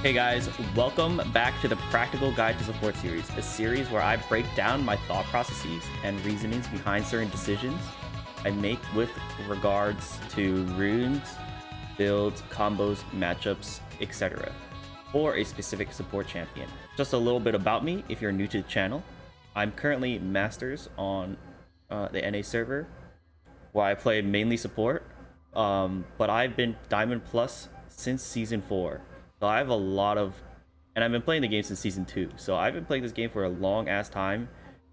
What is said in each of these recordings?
Hey guys, welcome back to the Practical Guide to Support series, a series where I break down my thought processes and reasonings behind certain decisions I make with regards to runes, builds, combos, matchups, etc. for a specific support champion. Just a little bit about me if you're new to the channel. I'm currently Masters on the NA server, where I play mainly support, but I've been Diamond Plus since Season 4. So I have a lot of, and I've been playing the game since Season 2. So I've been playing this game for a long ass time.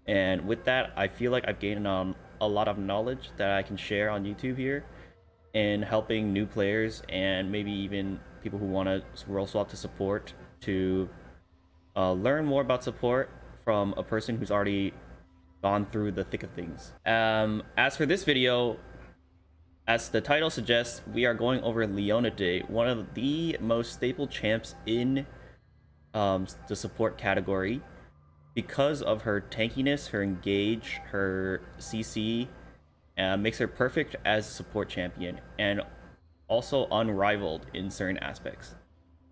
And with that, I feel like I've gained a lot of knowledge that I can share on YouTube here in helping new players and maybe even people who want to world swap to support to learn more about support from a person who's already gone through the thick of things. As for this video, as the title suggests, we are going over Leona today, one of the most staple champs in the support category because of her tankiness, her engage, her CC, makes her perfect as a support champion and also unrivaled in certain aspects.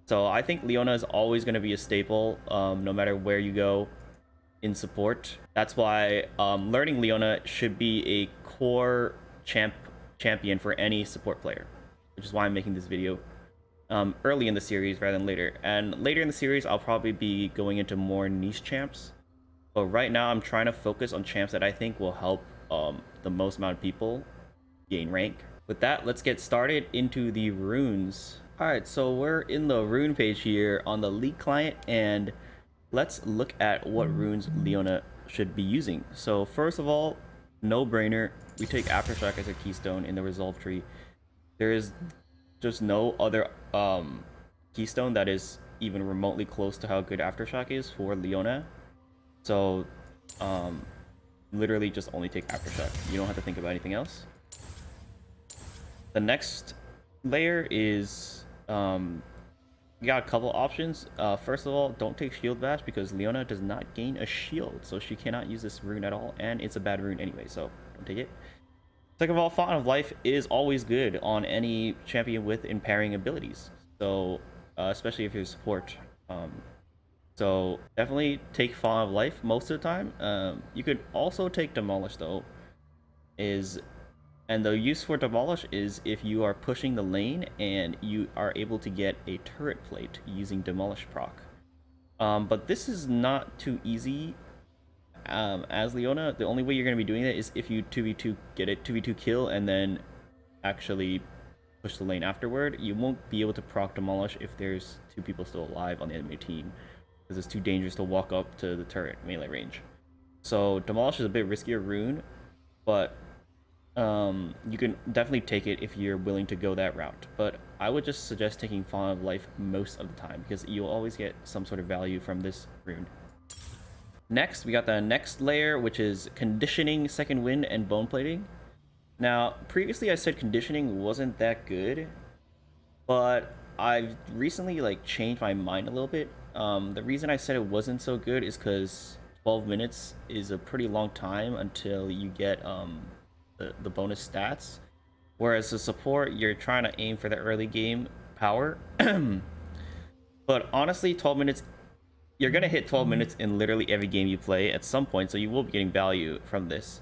So I think Leona is always going to be a staple no matter where you go in support. That's why learning Leona should be a core champion for any support player, which is why I'm making this video early in the series rather than later. And later in the series, I'll probably be going into more niche champs. But right now, I'm trying to focus on champs that I think will help the most amount of people gain rank. With that, let's get started into the runes. All right, so we're in the rune page here on the League client, and let's look at what runes Leona should be using. So first of all, no brainer, we take Aftershock as a keystone in the resolve tree. There is just no other keystone that is even remotely close to how good Aftershock is for Leona. So literally just only take Aftershock. You don't have to think about anything else. The next layer is we got a couple options. First of all, don't take Shield Bash because Leona does not gain a shield, so she cannot use this rune at all, and it's a bad rune anyway, so don't take it. Second of all, Fountain of Life is always good on any champion with impairing abilities, so especially if you're support. So definitely take Fountain of Life most of the time. You could also take Demolish though, and the use for Demolish is if you are pushing the lane and you are able to get a turret plate using Demolish proc. But this is not too easy as Leona. The only way you're going to be doing that is if you 2v2 get a 2v2 kill and then actually push the lane afterward. You won't be able to proc Demolish if there's two people still alive on the enemy team, because it's too dangerous to walk up to the turret melee range. So Demolish is a bit riskier rune, but you can definitely take it if you're willing to go that route. But I would just suggest taking Fountain of Life most of the time because you'll always get some sort of value from this rune. Next, we got the next layer, which is Conditioning, Second Wind, and Bone Plating. Now, previously I said Conditioning wasn't that good, but I've recently changed my mind a little bit. The reason I said it wasn't so good is because 12 minutes is a pretty long time until you get the bonus stats, whereas the support you're trying to aim for the early game power. But honestly, 12 minutes, you're gonna hit 12 minutes in literally every game you play at some point, so you will be getting value from this,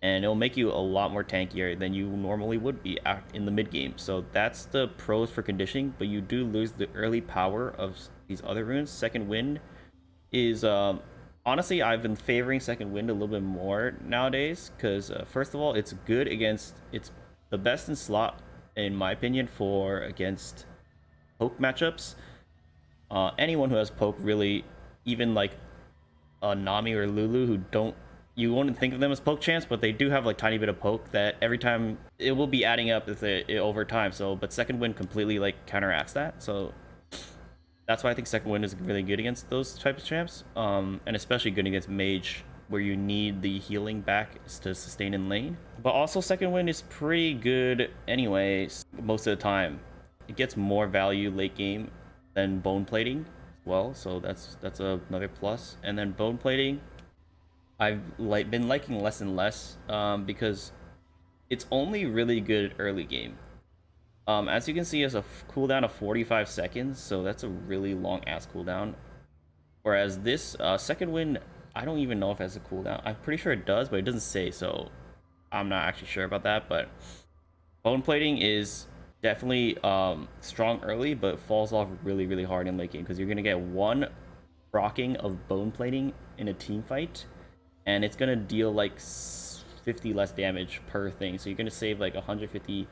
and it'll make you a lot more tankier than you normally would be in the mid game. So that's the pros for conditioning, but you do lose the early power of these other runes. Second Wind is honestly, I've been favoring Second Wind a little bit more nowadays because first of all, it's good against, it's the best in slot in my opinion for against poke matchups. Anyone who has poke, really, even like Nami or Lulu, who don't, you wouldn't think of them as poke champs, but they do have tiny bit of poke that every time it will be adding up over time. So but Second Wind completely counteracts that, so that's why I think Second Wind is really good against those types of champs, and especially good against Mage, where you need the healing back to sustain in lane. But also Second Wind is pretty good anyway, most of the time. It gets more value late game than Bone Plating as well, so that's another plus. And then Bone Plating, I've been liking less and less because it's only really good early game. As you can see, it's a cooldown of 45 seconds, so that's a really long ass cooldown. Whereas this second wind, I don't even know if it has a cooldown. I'm pretty sure it does, but it doesn't say, so I'm not actually sure about that. But bone plating is definitely strong early, but falls off really, really hard in late game because you're gonna get one rocking of bone plating in a team fight, and it's gonna deal like 50 less damage per thing. So you're gonna save like 150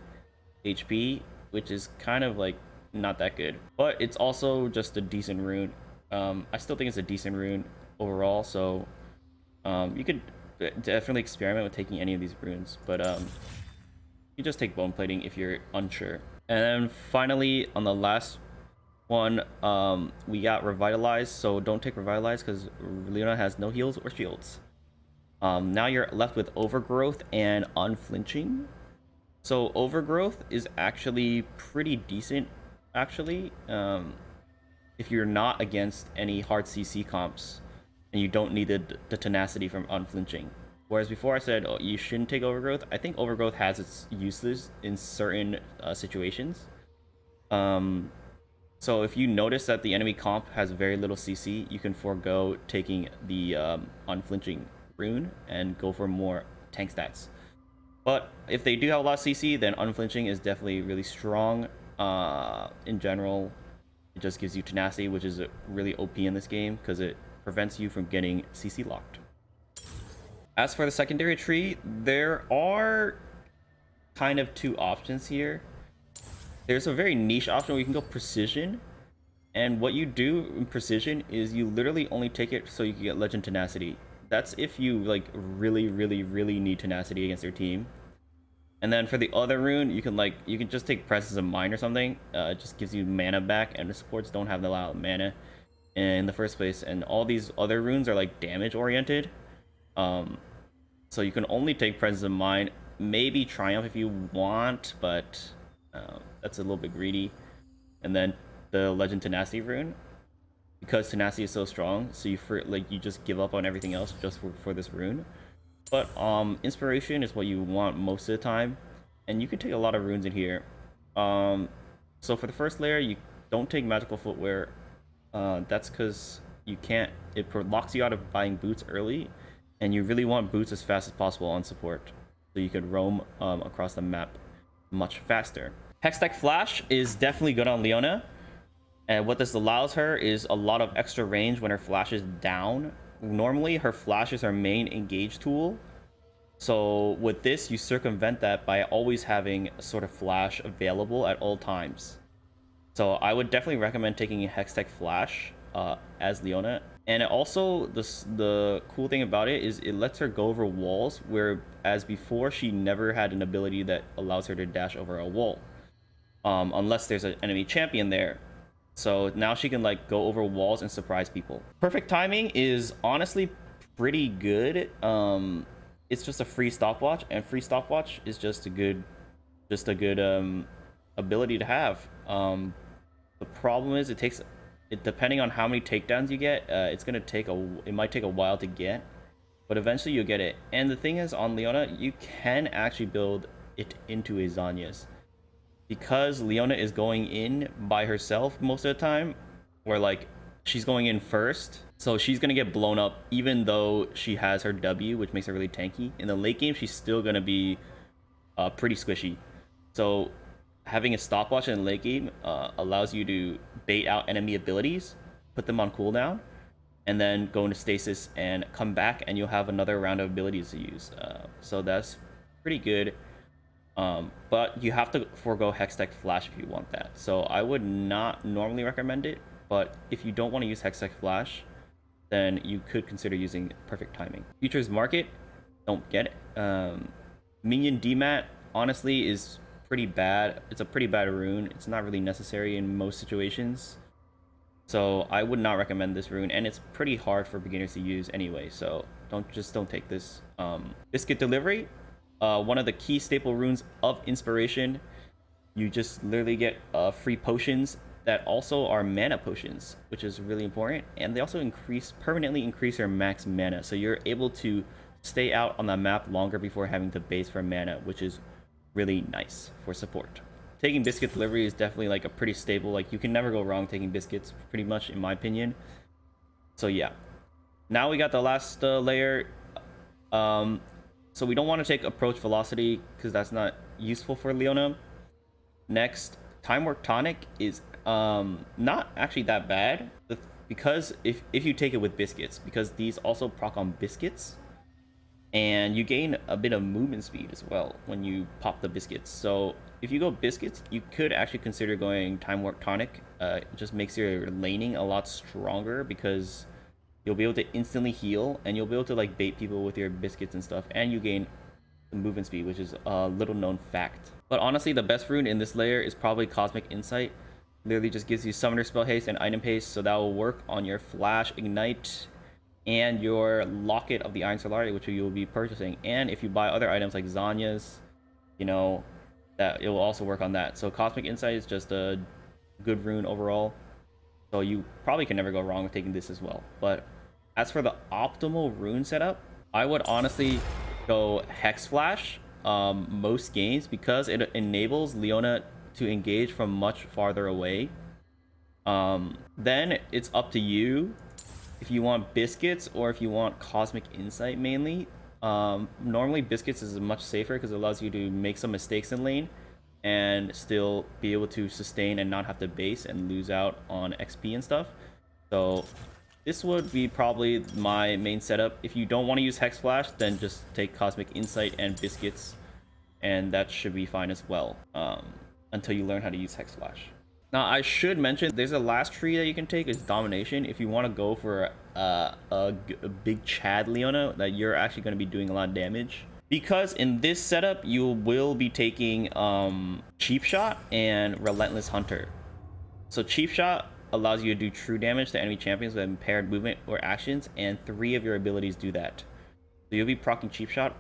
HP, which is kind of like not that good. But it's also just a decent rune. I still think it's a decent rune overall. So you could definitely experiment with taking any of these runes, but you just take bone plating if you're unsure. And then finally, on the last one, we got revitalize. So don't take revitalize because Leona has no heals or shields. Now you're left with overgrowth and unflinching. So overgrowth is actually pretty decent, actually, if you're not against any hard CC comps and you don't need the tenacity from unflinching. Whereas before I said, oh, you shouldn't take overgrowth. I think overgrowth has its uses in certain situations. So if you notice that the enemy comp has very little CC, you can forego taking the unflinching rune and go for more tank stats. But if they do have a lot of CC, then unflinching is definitely really strong. In general, it just gives you tenacity, which is really OP in this game because it prevents you from getting CC locked. As for the secondary tree, there are kind of two options here. There's a very niche option where you can go precision. And what you do in precision is you literally only take it so you can get legend tenacity. That's if you like really, really, really need tenacity against your team. And then for the other rune, you can just take presence of mind or something. It just gives you mana back, and the supports don't have a lot of mana in the first place. And all these other runes are like damage oriented. So you can only take presence of mind, maybe triumph if you want, but that's a little bit greedy. And then the legend tenacity rune, because tenacity is so strong, so you just give up on everything else just for this rune. But inspiration is what you want most of the time, and you can take a lot of runes in here. So for the first layer, you don't take magical footwear. That's because you can't. It locks you out of buying boots early, and you really want boots as fast as possible on support, so you could roam across the map much faster. Hextech Flash is definitely good on Leona. And what this allows her is a lot of extra range when her flash is down. Normally, her flash is her main engage tool. So with this, you circumvent that by always having a sort of flash available at all times. So I would definitely recommend taking a Hextech Flash as Leona. And also, the cool thing about it is it lets her go over walls, whereas before she never had an ability that allows her to dash over a wall. Unless there's an enemy champion there. So now she can like go over walls and surprise people. Perfect timing is honestly pretty good. It's just a free stopwatch, and free stopwatch is just a good ability to have. The problem is depending on how many takedowns you get, it might take a while to get, but eventually you'll get it. And the thing is, on Leona, you can actually build it into a Zhonya's. Because Leona is going in by herself most of the time, where like she's going in first, so she's gonna get blown up even though she has her W, which makes her really tanky. In the late game, she's still gonna be pretty squishy. So having a stopwatch in the late game allows you to bait out enemy abilities, put them on cooldown, and then go into stasis and come back, and you'll have another round of abilities to use. So that's pretty good. But you have to forego Hextech Flash if you want that. So I would not normally recommend it, but if you don't want to use Hextech Flash, then you could consider using Perfect Timing. Futures Market, don't get it. Minion DMAT, honestly, is pretty bad. It's a pretty bad rune. It's not really necessary in most situations. So I would not recommend this rune, and it's pretty hard for beginners to use anyway, so don't take this. Biscuit Delivery, one of the key staple runes of inspiration. You just literally get free potions that also are mana potions, which is really important, and they also permanently increase your max mana, so you're able to stay out on the map longer before having to base for mana, which is really nice for support. taking biscuit delivery is definitely like a pretty stable, like you can never go wrong taking biscuits pretty much, in my opinion. So yeah, now we got the last layer. So we don't want to take approach velocity because that's not useful for Leona. Next, time work tonic is not actually that bad because if you take it with biscuits, because these also proc on biscuits, and you gain a bit of movement speed as well when you pop the biscuits. So if you go biscuits, you could actually consider going time warp tonic. It just makes your laning a lot stronger because you'll be able to instantly heal, and you'll be able to like bait people with your biscuits and stuff, and you gain the movement speed, which is a little known fact. But honestly, the best rune in this layer is probably Cosmic Insight. Literally just gives you summoner spell haste and item haste, so that will work on your flash, ignite, and your locket of the Iron Solari, which you will be purchasing. And if you buy other items like Zanya's, you know, that it will also work on that. So Cosmic Insight is just a good rune overall, so you probably can never go wrong with taking this as well. But as for the optimal rune setup, I would honestly go Hex Flash most games, because it enables Leona to engage from much farther away. Then it's up to you if you want biscuits or if you want Cosmic Insight mainly. Normally biscuits is much safer because it allows you to make some mistakes in lane and still be able to sustain and not have to base and lose out on XP and stuff. So this would be probably my main setup. If you don't want to use Hex Flash, then just take Cosmic Insight and biscuits, and that should be fine as well, until you learn how to use Hex Flash. Now, I should mention, there's a last tree that you can take, is Domination. If you want to go for a big Chad Leona, that you're actually going to be doing a lot of damage. Because in this setup, you will be taking Cheap Shot and Relentless Hunter. So Cheap Shot allows you to do true damage to enemy champions with impaired movement or actions, and 3 of your abilities do that. So you'll be proccing Cheap Shot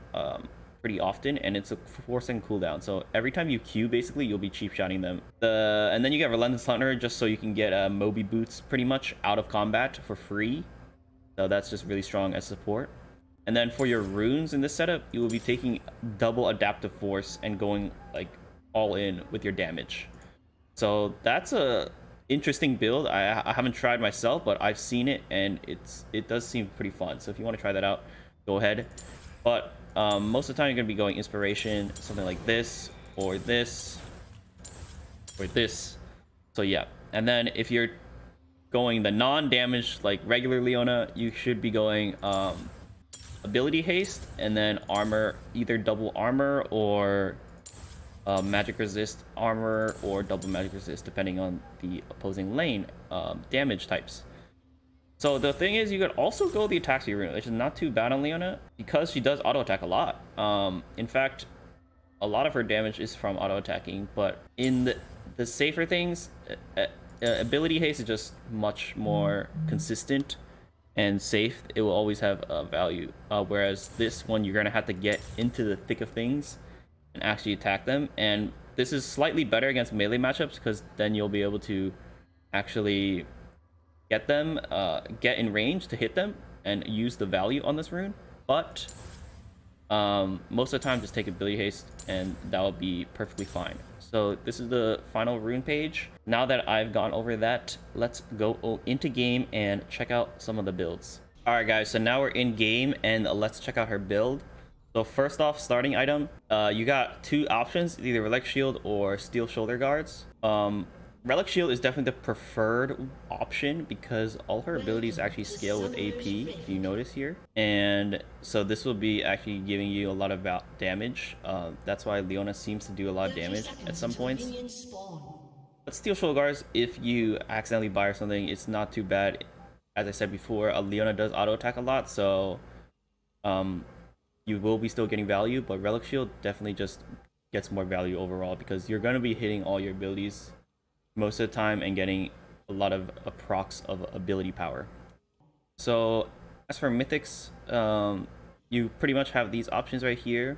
pretty often, and it's a 4-second cooldown. So every time you Q, basically, you'll be cheap shotting them. And then you get Relentless Hunter just so you can get Moby Boots pretty much out of combat for free. So that's just really strong as support. And then for your runes in this setup, you will be taking double Adaptive Force and going like all in with your damage. So that's a interesting build. I haven't tried myself, but I've seen it, and it does seem pretty fun. So if you want to try that out, go ahead. But most of the time you're going to be going Inspiration, something like this, or this, or this. So yeah. And then if you're going the non-damage, like regular Leona, you should be going Ability Haste, and then Armor, either double Armor or Magic Resist Armor, or double Magic Resist, depending on the opposing lane damage types. So the thing is, you could also go the attack speed rune, which is not too bad on Leona, because she does auto attack a lot. In fact, a lot of her damage is from auto attacking, but in the safer things, Ability Haste is just much more consistent and safe. It will always have a value, whereas this one, you're gonna have to get into the thick of things and actually attack them. And this is slightly better against melee matchups, because then you'll be able to actually get them, get in range to hit them and use the value on this rune. But most of the time, just take Ability Haste and that will be perfectly fine. So this is the final rune page. Now that I've gone over that, let's go into game and check out some of the builds. All right, guys, so now we're in game, and let's check out her build. So first off, starting item, you got 2 options, either Relic Shield or Steel Shoulder Guards. Relic Shield is definitely the preferred option because all her abilities actually scale with AP, if you notice here. And so this will be actually giving you a lot of damage. That's why Leona seems to do a lot of damage at some points. But Steel Shoulder Guards, if you accidentally buy or something, it's not too bad. As I said before, Leona does auto attack a lot, so you will be still getting value, but Relic Shield definitely just gets more value overall because you're going to be hitting all your abilities most of the time and getting a lot of procs of ability power. So as for mythics, you pretty much have these options right here.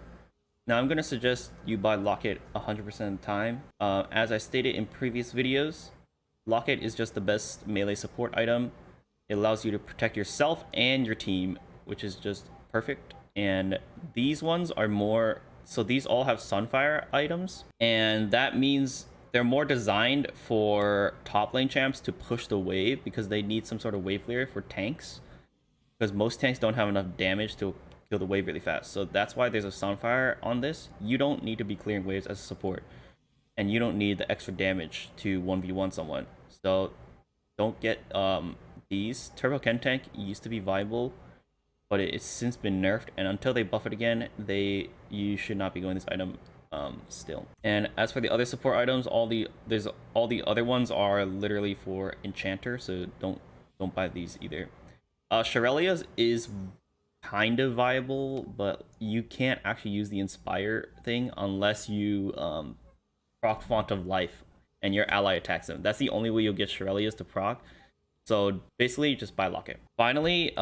Now I'm going to suggest you buy Locket 100% of the time. As I stated in previous videos, Locket is just the best melee support item. It allows you to protect yourself and your team, which is just perfect. And these ones are more, so these all have Sunfire items, and that means they're more designed for top lane champs to push the wave because they need some sort of wave clear for tanks. Because most tanks don't have enough damage to kill the wave really fast. So that's why there's a Sunfire on this. You don't need to be clearing waves as a support. And you don't need the extra damage to 1v1 someone. So don't get these. Turbo Ken Tank used to be viable, but it's since been nerfed, and until they buff it again, you should not be going this item still. And as for the other support items, all the other ones are literally for enchanter, so don't buy these either. Shirelia's is kind of viable, but you can't actually use the inspire thing unless you proc Font of Life and your ally attacks them. That's the only way you'll get Shirelia's to proc. So basically just buy Locket. Finally,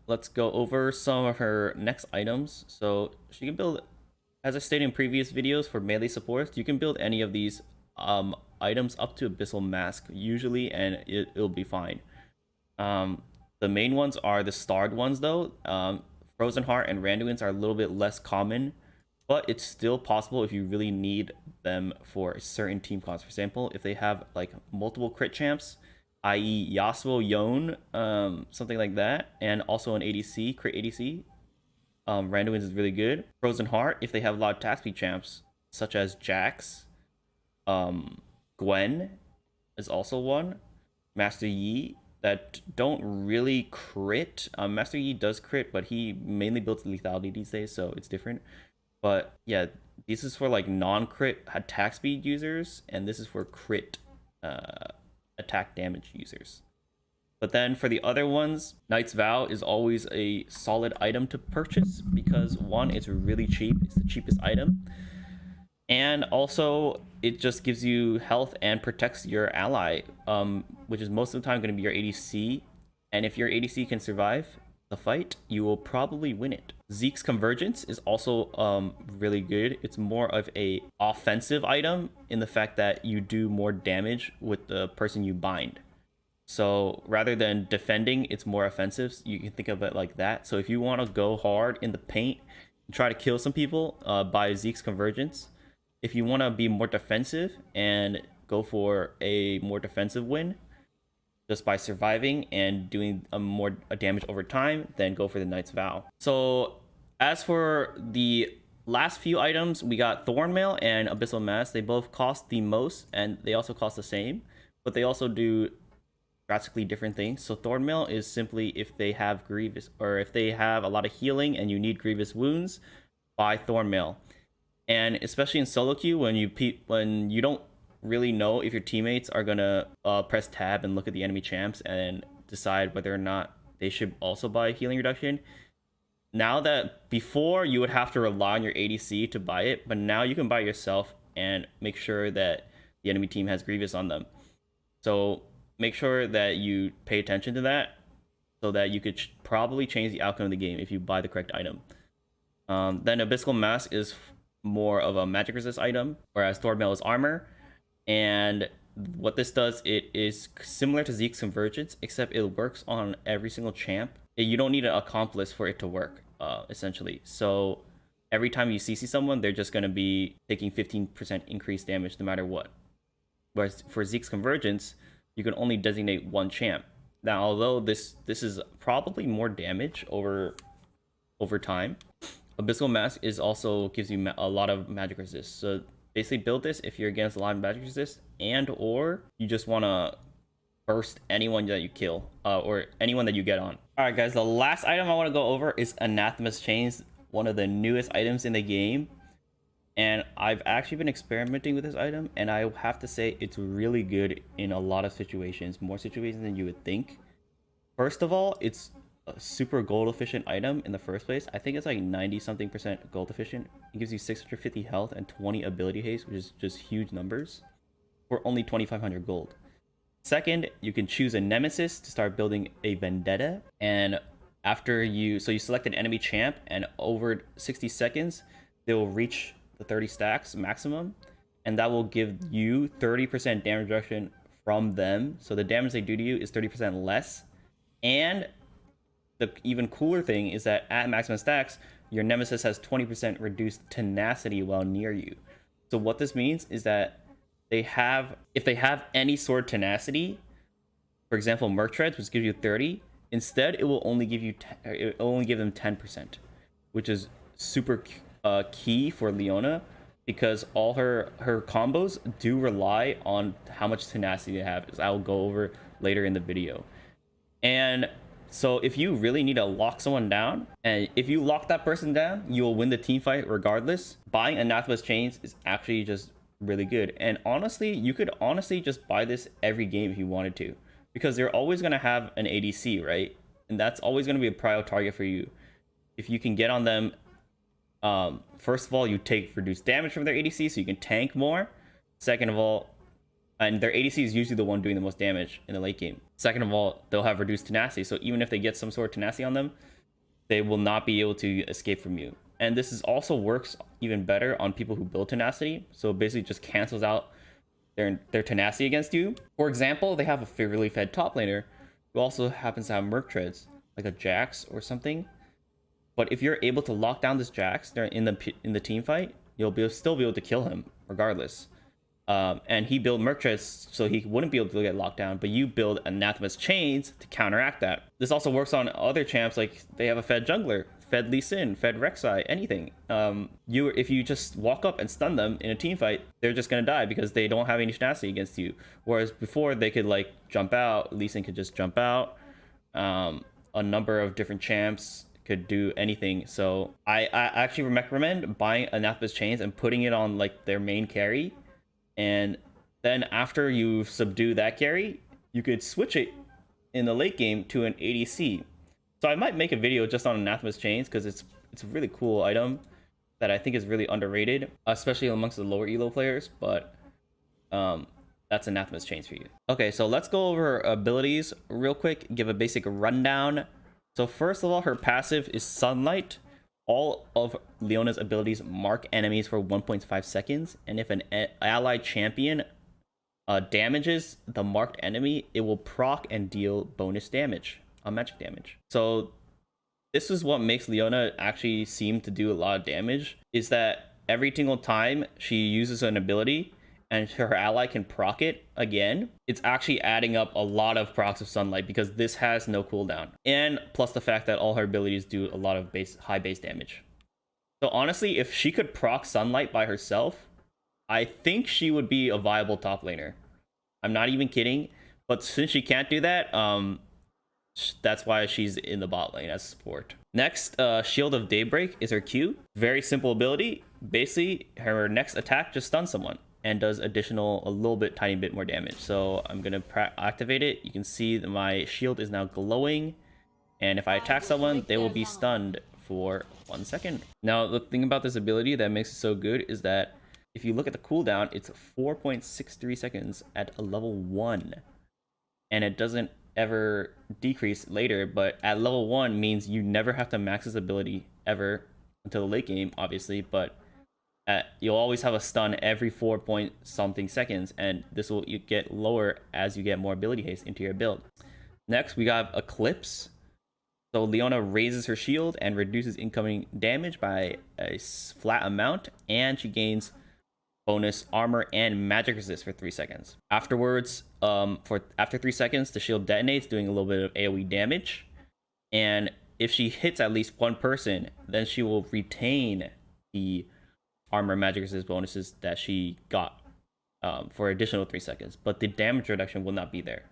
let's go over some of her next items. So she can build, as I stated in previous videos, for melee supports, you can build any of these items up to Abyssal Mask usually, and it'll be fine. The main ones are the starred ones though. Frozen Heart and Randuin's are a little bit less common, but it's still possible if you really need them for certain team cons. For example, if they have like multiple crit champs, i.e. Yasuo, Yone, something like that, and also an ADC, crit ADC, Randuin's is really good. Frozen Heart, if they have a lot of attack speed champs, such as Jax, Gwen is also one. Master Yi, that don't really crit. Master Yi does crit, but he mainly builds lethality these days, so it's different. But yeah, this is for like non-crit attack speed users, and this is for crit attack damage users. But then for the other ones, Knight's Vow is always a solid item to purchase because one, it's really cheap. It's the cheapest item. And also, it just gives you health and protects your ally, which is most of the time going to be your ADC. And if your ADC can survive the fight, you will probably win it. Zeke's Convergence is also really good. It's more of a offensive item in the fact that you do more damage with the person you bind. So rather than defending, it's more offensive. You can think of it like that. So if you want to go hard in the paint and try to kill some people, buy Zeke's Convergence. If you want to be more defensive and go for a more defensive win, just by surviving and doing more damage over time, then go for the Knight's Vow. So as for the last few items, we got Thornmail and Abyssal Mask. They both cost the most, and they also cost the same, but they also do drastically different things. So Thornmail is simply if they have Grievous, or if they have a lot of healing and you need Grievous wounds, buy Thornmail. And especially in solo queue, when you don't really know if your teammates are gonna press tab and look at the enemy champs and decide whether or not they should also buy healing reduction. Now that before you would have to rely on your ADC to buy it, but now you can buy it yourself and make sure that the enemy team has Grievous on them. So make sure that you pay attention to that so that you could probably change the outcome of the game if you buy the correct item. Then Abyssal Mask is more of a magic resist item, whereas Thornmail is armor. And what this does, it is similar to Zeke's Convergence, except it works on every single champ. You don't need an accomplice for it to work, essentially. So every time you CC someone, they're just going to be taking 15% increased damage no matter what. Whereas for Zeke's Convergence, you can only designate one champ. Now, although this is probably more damage over time, Abyssal Mask is also gives you a lot of magic resist. So basically build this if you're against a lot of magic resist, and or you just want to burst anyone that you kill, or anyone that you get on. All right, guys, the last item I want to go over is Anathema's Chains, one of the newest items in the game. And I've actually been experimenting with this item, and I have to say it's really good in a lot of situations, more situations than you would think. First of all, it's a super gold efficient item in the first place. I think it's like 90 something percent gold efficient. It gives you 650 health and 20 ability haste, which is just huge numbers for only 2500 gold. Second, you can choose a nemesis to start building a vendetta, and after you select an enemy champ, and over 60 seconds they will reach the 30 stacks maximum, and that will give you 30% damage reduction from them. So the damage they do to you is 30% less. And the even cooler thing is that at maximum stacks, your nemesis has 20% reduced tenacity while near you. So what this means is that if they have any sword tenacity, for example, Merc Treads, which gives you 30, instead it will only give you it will only give them 10%, which is super key for Leona because all her combos do rely on how much tenacity they have, as I will go over later in the video. And so if you really need to lock someone down, and if you lock that person down, you will win the team fight regardless. Buying Anathema's Chains is actually just really good. And honestly, you could honestly just buy this every game if you wanted to, because they're always going to have an ADC, right? And that's always going to be a prio target for you. If you can get on them, first of all, you take reduced damage from their ADC, so you can tank more. Second of all, and their ADC is usually the one doing the most damage in the late game. Second of all, they'll have reduced tenacity, so even if they get some sort of tenacity on them, they will not be able to escape from you. And this is also works even better on people who build tenacity, so it basically just cancels out their tenacity against you. For example, they have a favorably fed top laner who also happens to have Merc Treads, like a Jax or something. But if you're able to lock down this Jax in the team fight, you'll still be able to kill him regardless. And he built Merc Treads, so he wouldn't be able to get locked down, but you build Anathema's Chains to counteract that. This also works on other champs, like they have a fed jungler, fed Lee Sin, fed Rek'Sai, anything. If you just walk up and stun them in a team fight, they're just gonna die because they don't have any tenacity against you. Whereas before, they could like jump out, Lee Sin could just jump out. A number of different champs could do anything. So I actually recommend buying Anathema's Chains and putting it on like their main carry. And then after you subdue that carry, you could switch it in the late game to an ADC. So I might make a video just on Anathema's Chains because it's a really cool item that I think is really underrated, especially amongst the lower elo players. But that's Anathema's Chains for you. Okay, so let's go over her abilities real quick, give a basic rundown. So first of all, her passive is Sunlight. All of Leona's abilities mark enemies for 1.5 seconds, and if an allied champion damages the marked enemy, it will proc and deal bonus damage, magic damage. So this is what makes Leona actually seem to do a lot of damage, is that every single time she uses an ability and her ally can proc it again, it's actually adding up a lot of procs of Sunlight because this has no cooldown. And plus the fact that all her abilities do a lot of high base damage. So honestly, if she could proc Sunlight by herself, I think she would be a viable top laner. I'm not even kidding. But since she can't do that, that's why she's in the bot lane as support. Next, Shield of Daybreak is her Q. Very simple ability. Basically, her next attack just stuns someone and does tiny bit more damage. So I'm gonna activate it. You can see that my shield is now glowing, and if I attack someone, they will be stunned for 1 second. Now the thing about this ability that makes it so good is that if you look at the cooldown, it's 4.63 seconds at a level 1, and it doesn't ever decrease later. But at level 1 means you never have to max this ability ever until the late game, obviously, but you'll always have a stun every 4 point something seconds, and this will get lower as you get more ability haste into your build. Next, we got Eclipse. So Leona raises her shield and reduces incoming damage by a flat amount, and she gains bonus armor and magic resist for 3 seconds. Afterwards, after 3 seconds, the shield detonates, doing a little bit of AoE damage, and if she hits at least one person, then she will retain the armor magic resist bonuses that she got for additional 3 seconds, but the damage reduction will not be there.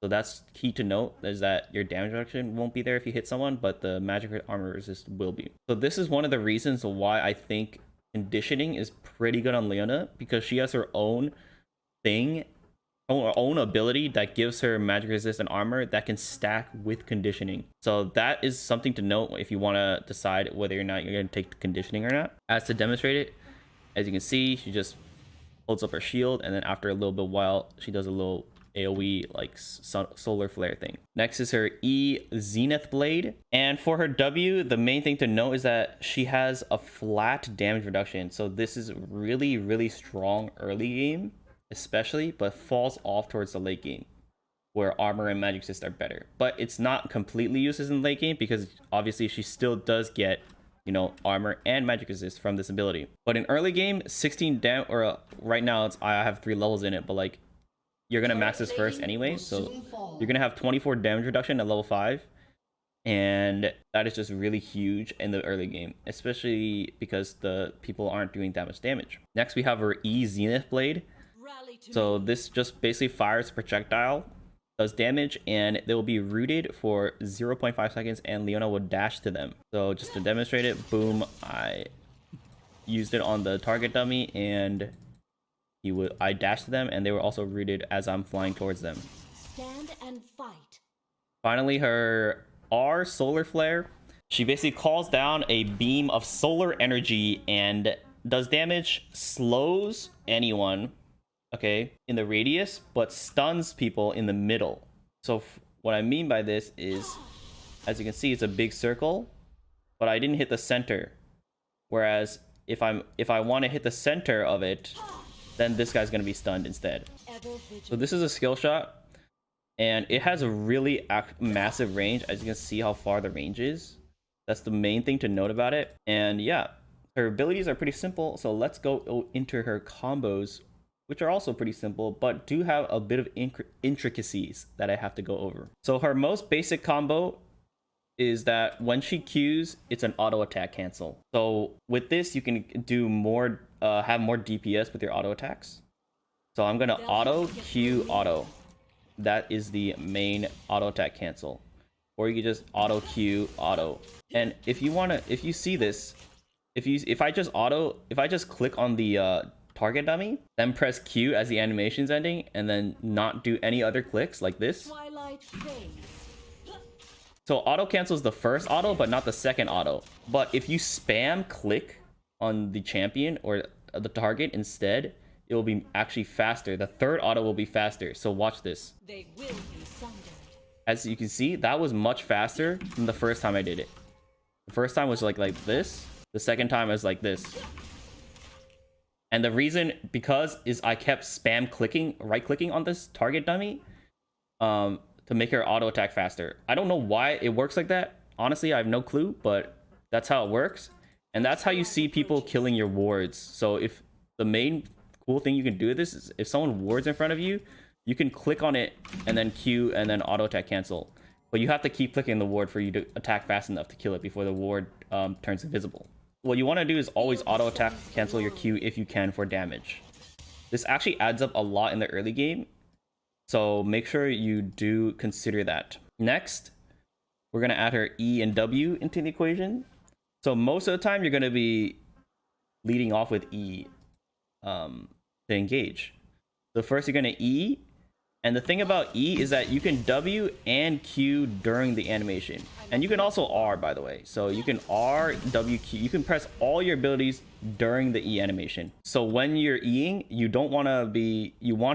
So that's key to note, is that your damage reduction won't be there if you hit someone, but the magic armor resist will be. So this is one of the reasons why I think conditioning is pretty good on Leona, because she has her own thing, her own ability that gives her magic resist and armor that can stack with conditioning. So that is something to note if you want to decide whether or not you're going to take the conditioning or not. As to demonstrate it, as you can see, she just holds up her shield, and then after a little bit while, she does a little AoE like solar flare thing. Next is her E, Zenith Blade, and for her W, the main thing to note is that she has a flat damage reduction. So this is really strong early game especially, but falls off towards the late game where armor and magic resist are better. But it's not completely useless in the late game because obviously she still does get you know, armor and magic resist from this ability. But in early game, 16 damage, or right now I have 3 levels in it, but like you're gonna max this first anyway, so you're gonna have 24 damage reduction at level 5, and that is just really huge in the early game, especially because the people aren't doing that much damage. Next, we have our E Zenith Blade. So this just basically fires a projectile, does damage, and they will be rooted for 0.5 seconds, and Leona will dash to them. So just to demonstrate it, boom, I used it on the target dummy, and I dashed to them, and they were also rooted as I'm flying towards them. Stand and fight. Finally, her R Solar Flare. She basically calls down a beam of solar energy and does damage, slows anyone, okay, in the radius, but stuns people in the middle. So what I mean by this is, as you can see, it's a big circle, but I didn't hit the center. Whereas if I want to hit the center of it, then this guy's gonna be stunned instead. So this is a skill shot, and it has a really massive range. As you can see how far the range is. That's the main thing to note about it. And yeah, her abilities are pretty simple, so let's go into her combos, which are also pretty simple, but do have a bit of intricacies that I have to go over. So her most basic combo is that when she Qs, it's an auto attack cancel. So with this, you can do more, have more DPS with your auto attacks. So I'm gonna auto Q auto. That is the main auto attack cancel. Or you can just auto Q auto. And if you see this, if I just click on the target dummy, then press Q as the animation's ending, and then not do any other clicks like this. So auto cancels the first auto, but not the second auto. But if you spam click on the champion or the target instead, it will be actually faster. The third auto will be faster. So watch this. They will be sundered. As you can see, that was much faster than the first time I did it. The first time was like this. The second time was like this. And the reason is I kept spam clicking, right clicking on this target dummy to make her auto attack faster. I don't know why it works like that. Honestly, I have no clue, but that's how it works. And that's how you see people killing your wards. So if the main cool thing you can do with this is if someone wards in front of you, you can click on it and then Q and then auto attack cancel. But you have to keep clicking the ward for you to attack fast enough to kill it before the ward turns invisible. What you want to do is always auto attack cancel your Q if you can for damage. This actually adds up a lot in the early game, so make sure you do consider that. Next, we're going to add her E and W into the equation. So most of the time you're going to be leading off with E to engage. So first you're going to E, and the thing about E is that you can W and Q during the animation. And you can also R, by the way. So you can R, W, Q. You can press all your abilities during the E animation. So when you're Eing, you want to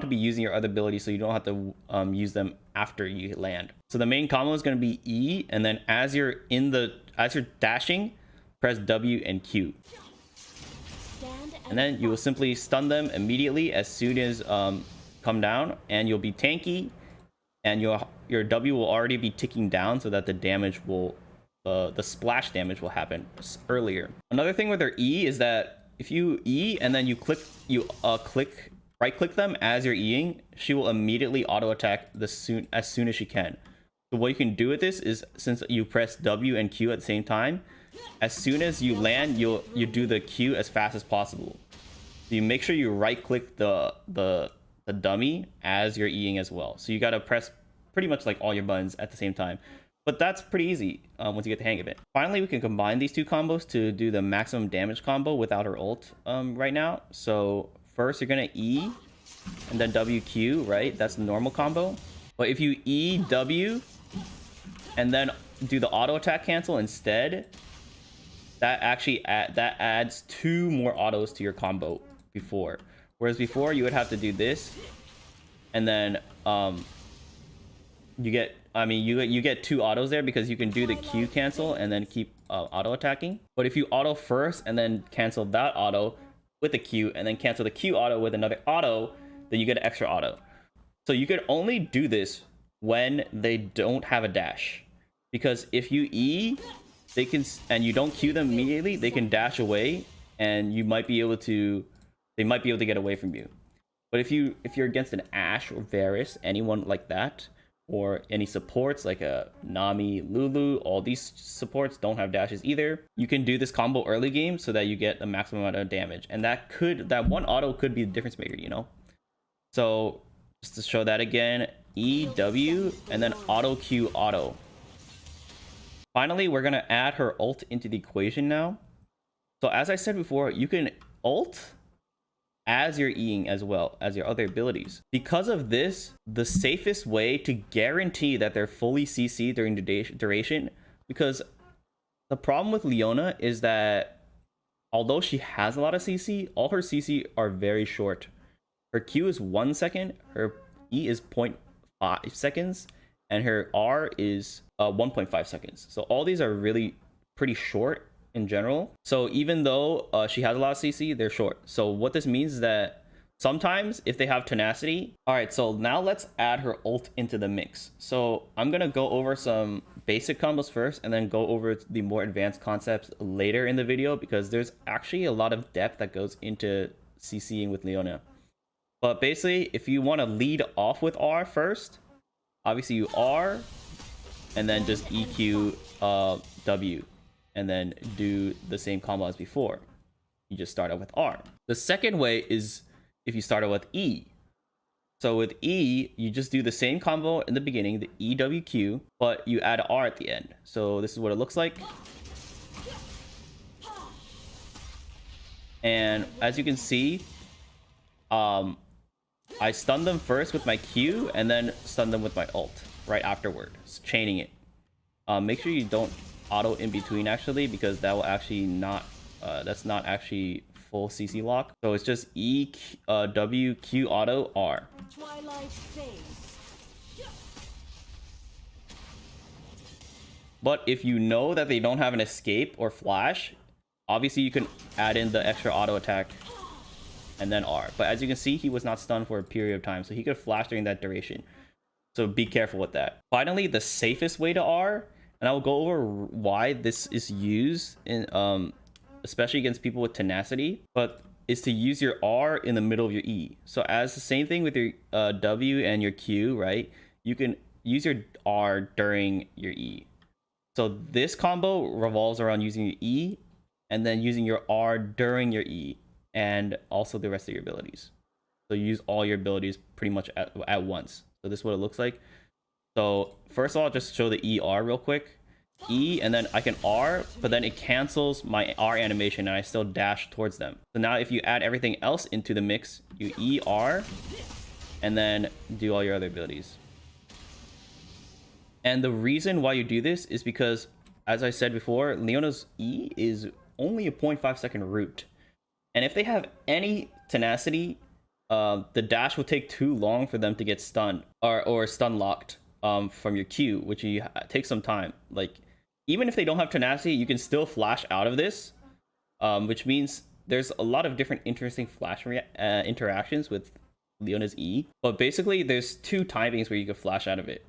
be using your other abilities, so you don't have to use them after you land. So the main combo is going to be E, and then as you're dashing, press W and Q. And then you will simply stun them immediately as soon as come down, and you'll be tanky, and your W will already be ticking down so that the damage will the splash damage will happen earlier. Another thing with her E is that if you E and then you right click them as you're Eing, she will immediately auto attack as soon as she can. So what you can do with this is, since you press W and Q at the same time, as soon as you land, you do the Q as fast as possible. So you make sure you right click the dummy as you're Eing as well. So you got to press pretty much like all your buttons at the same time. But that's pretty easy once you get the hang of it. Finally, we can combine these two combos to do the maximum damage combo without her ult right now. So first you're going to E and then WQ, right? That's the normal combo. But if you E, W, and then do the auto attack cancel instead, that actually adds 2 more autos to your combo before. Whereas before you would have to do this, and then you get 2 autos there because you can do the Q cancel and then keep auto attacking. But if you auto first and then cancel that auto with the Q and then cancel the Q auto with another auto, then you get an extra auto. So you could only do this when they don't have a dash, because if you E they can, and you don't Q them immediately, they can dash away, and you might be able to, they might be able to get away from you. But if you're against an Ashe or Varus, anyone like that, or any supports like a Nami, Lulu, all these supports don't have dashes either, you can do this combo early game so that you get the maximum amount of damage, and that one auto could be the difference maker, you know. So just to show that again, E, W, and then auto Q auto. Finally, we're gonna add her ult into the equation now. So as I said before, you can ult as you're Eing as well as your other abilities. Because of this, the safest way to guarantee that they're fully CC during the duration, because the problem with Leona is that although she has a lot of CC, all her CC are very short. Her Q is 1 second, her E is 0.5 seconds, and her R is 1.5 seconds. So all these are really pretty short in general. So even though she has a lot of CC, they're short. So what this means is that sometimes if they have tenacity. All right, so now let's add her ult into the mix. So I'm gonna go over some basic combos first and then go over the more advanced concepts later in the video, because there's actually a lot of depth that goes into CCing with Leona. But basically, if you want to lead off with R first, obviously you R and then just EQ W, and then do the same combo as before. You just start out with R. The second way is if you start out with E. So with E, you just do the same combo in the beginning, the EWQ, but you add R at the end. So this is what it looks like. And as you can see, I stun them first with my Q and then stun them with my ult right afterward, chaining it. Make sure you don't auto in between actually, because that will actually not, that's not actually full CC lock. So it's just E, W, Q auto, R. Twilight phase. But if you know that they don't have an escape or flash, obviously you can add in the extra auto attack and then R. But as you can see, he was not stunned for a period of time, so he could flash during that duration. So be careful with that. Finally, the safest way to R, and I will go over why this is used in especially against people with tenacity, but is to use your R in the middle of your E. So as the same thing with your W and your Q, right? You can use your R during your E. So this combo revolves around using your E and then using your R during your E, and also the rest of your abilities. So you use all your abilities pretty much at once. So this is what it looks like. So first of all, just show the ER real quick. E, and then I can R, but then it cancels my R animation and I still dash towards them. So now if you add everything else into the mix, you ER and then do all your other abilities. And the reason why you do this is because, as I said before, Leona's E is only a 0.5 second root. And if they have any tenacity, the dash will take too long for them to get stunned or stun locked from your Q, which you take some time. Like, even if they don't have tenacity, you can still flash out of this, which means there's a lot of different interesting flash interactions with Leona's E. But basically, there's two timings where you could flash out of it.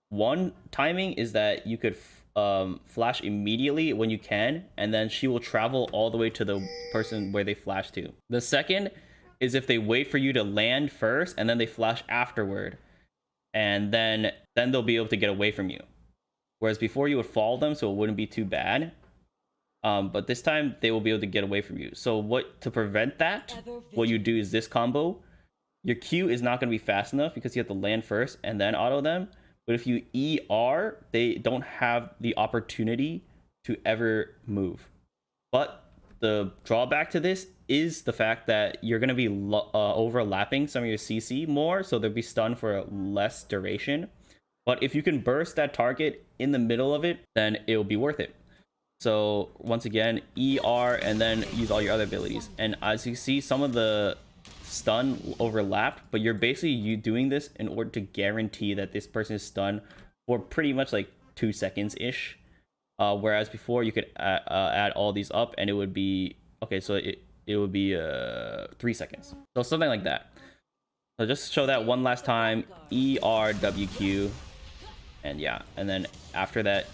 One timing is that you could flash immediately when you can, and then she will travel all the way to the person where they flash to. The second is if they wait for you to land first and then they flash afterward, and then they'll be able to get away from you. Whereas before you would follow them, so it wouldn't be too bad. But this time they will be able to get away from you. So to prevent that, what you do is this combo. Your Q is not going to be fast enough because you have to land first and then auto them. But if you ER, they don't have the opportunity to ever move. But the drawback to this is the fact that you're going to be overlapping some of your CC more, so they'll be stunned for less duration. But if you can burst that target in the middle of it, then it'll be worth it. So once again, ER and then use all your other abilities. And as you see, some of the stun overlapped, but you're basically doing this in order to guarantee that this person is stunned for pretty much like 2 seconds ish. Whereas before you could add all these up and it would be okay. So it would be 3 seconds. So something like that. So just show that one last time. ERWQ, and yeah, and then after that,